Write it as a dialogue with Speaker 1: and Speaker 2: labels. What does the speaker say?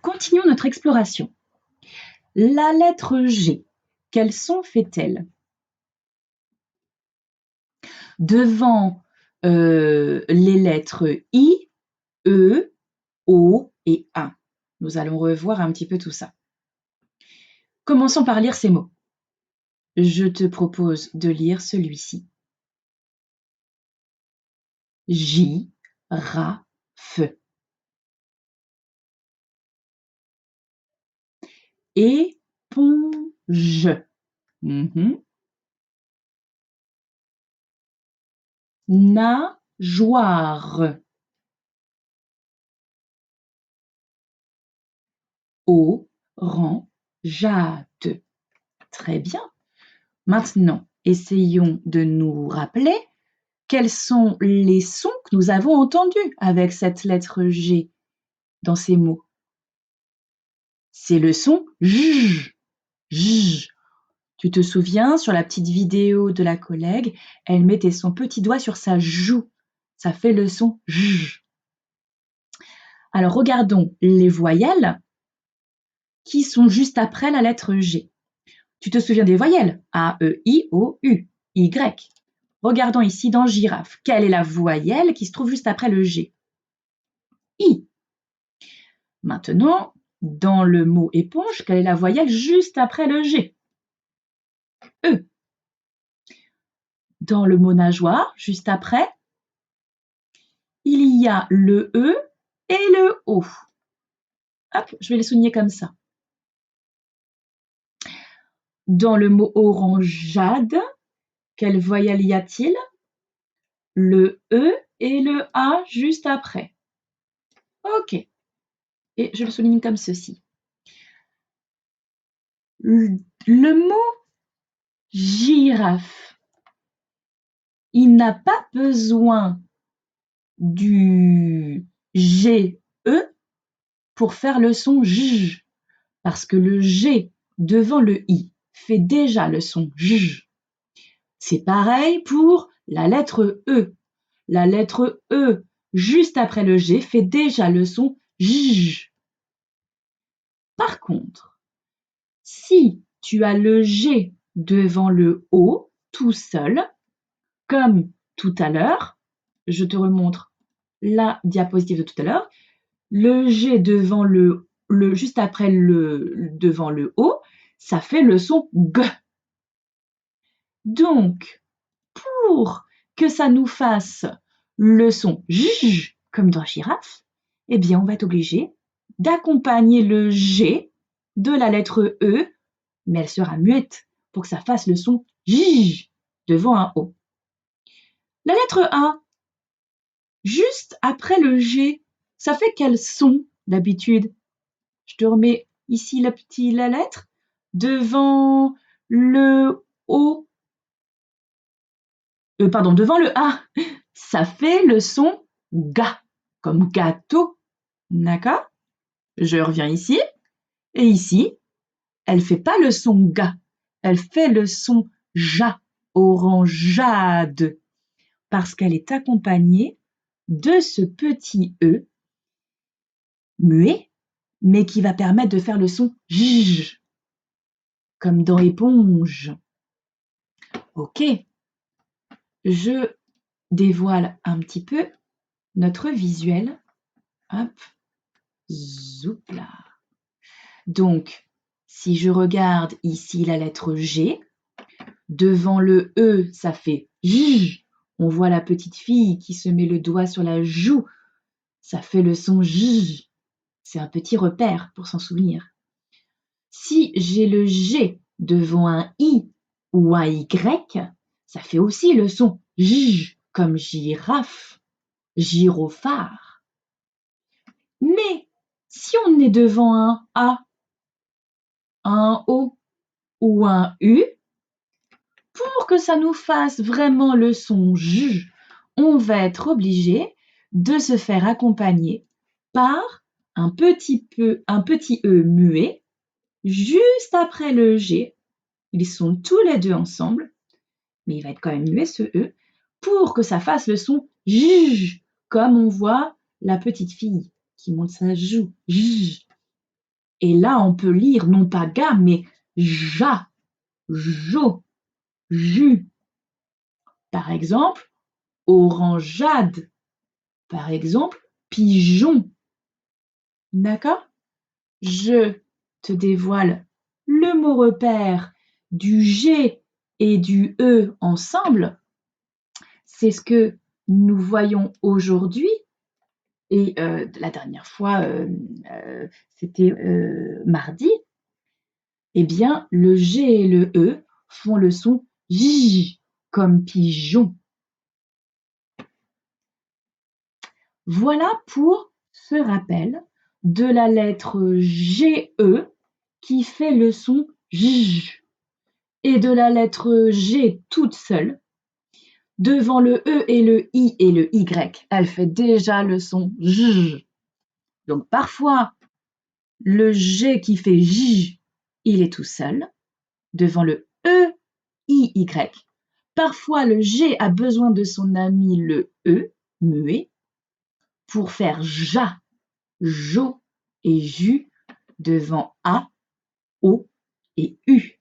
Speaker 1: continuons notre exploration. La lettre G, quel son fait-elle? Devant les lettres I, E, O et A. Nous allons revoir un petit peu tout ça. Commençons par lire ces mots. Je te propose de lire celui-ci. Girafe. Éponge. Nageoire. Orangeade. Très bien. Maintenant, essayons de nous rappeler quels sont les sons que nous avons entendus avec cette lettre G dans ces mots. C'est le son J. J. Tu te souviens, sur la petite vidéo de la collègue, elle mettait son petit doigt sur sa joue. Ça fait le son J. Alors, regardons les voyelles qui sont juste après la lettre G. Tu te souviens des voyelles? A, E, I, O, U, Y. Regardons ici dans girafe. Quelle est la voyelle qui se trouve juste après le G? I. Maintenant, dans le mot éponge, quelle est la voyelle juste après le G? E. Dans le mot nageoire, juste après, il y a le E et le O. Hop, je vais les souligner comme ça. Dans le mot orangeade, quelle voyelle y a-t-il? Le E et le A juste après. Ok. Et je le souligne comme ceci. Le mot girafe, il n'a pas besoin du GE pour faire le son J, parce que le G devant le I fait déjà le son J. C'est pareil pour la lettre E. La lettre E juste après le G fait déjà le son J. Par contre, si tu as le G devant le O tout seul, comme tout à l'heure, je te remontre la diapositive de tout à l'heure, le G devant le juste après devant le O, ça fait le son G. Donc, pour que ça nous fasse le son J, comme dans girafe, eh bien, on va être obligé d'accompagner le G de la lettre E, mais elle sera muette pour que ça fasse le son J devant un O. La lettre A, juste après le G, ça fait quel son d'habitude? Je te remets ici la lettre devant le O. Devant le A, ça fait le son ga, comme gâteau. D'accord? Je reviens ici. Et ici, elle fait pas le son ga, elle fait le son ja, orangeade, parce qu'elle est accompagnée de ce petit E muet, mais qui va permettre de faire le son j, comme dans éponge. Ok, je dévoile un petit peu notre visuel. Hop, zoupla. Donc, si je regarde ici la lettre G, devant le E, ça fait J. On voit la petite fille qui se met le doigt sur la joue. Ça fait le son J. C'est un petit repère pour s'en souvenir. Si j'ai le G devant un I ou un Y, ça fait aussi le son J, comme girafe, gyrophare. Mais si on est devant un A, un O ou un U, pour que ça nous fasse vraiment le son J, on va être obligé de se faire accompagner par un petit E muet juste après le G. Ils sont tous les deux ensemble, mais il va être quand même muet ce E pour que ça fasse le son J, comme on voit la petite fille qui monte sa joue. J. Et là, on peut lire non pas ga, mais ja, jo, ju. Par exemple, orangeade. Par exemple, pigeon. D'accord? Je te dévoile le mot repère du G et du E ensemble. C'est ce que nous voyons aujourd'hui. Et la dernière fois, c'était mardi. Eh bien, le G et le E font le son J comme pigeon. Voilà pour ce rappel de la lettre GE qui fait le son J et de la lettre G toute seule. Devant le E et le Y, elle fait déjà le son J. Donc parfois, le G qui fait J, il est tout seul. Devant le E, Y. Parfois, le G a besoin de son ami le E, muet, pour faire ja, jo et ju devant A, O et U.